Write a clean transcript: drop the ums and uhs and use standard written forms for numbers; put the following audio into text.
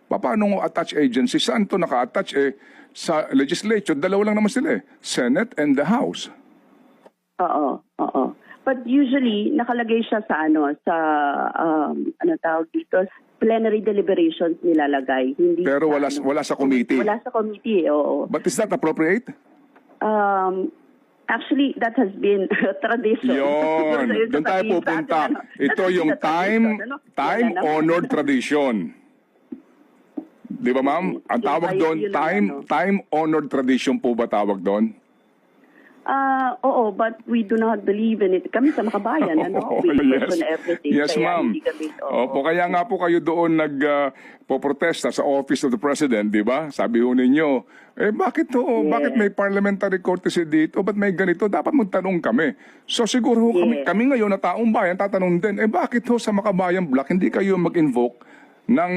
Paano attach agency? Saan to naka-attach? Sa legislature, dalawa lang naman sila Senate and the House. Oo. But usually, nakalagay siya sa ano tawag dito, plenary deliberations nilalagay. Hindi Pero sa, wala sa committee. Wala sa committee, oo. But is that appropriate? Actually, that has been tradition. Yun. Doon tayo pupunta. Ito yung time-honored tradition. Di ba, ma'am? Ang tawag doon, time-honored tradition po ba tawag doon? Oo, but we do not believe in it. Kami sa Makabayan, we question everything. Yes, ma'am. Opo, kaya nga po kayo doon nagpoprotesta sa Office of the President, di ba? Sabi ho ninyo, bakit to? Yes. Bakit may parliamentary courtesy dito? Ba't may ganito? Dapat magtanong kami. So siguro kami ngayon na taong bayan, tatanong din, bakit ho sa Makabayan Block hindi kayo mag-invoke ng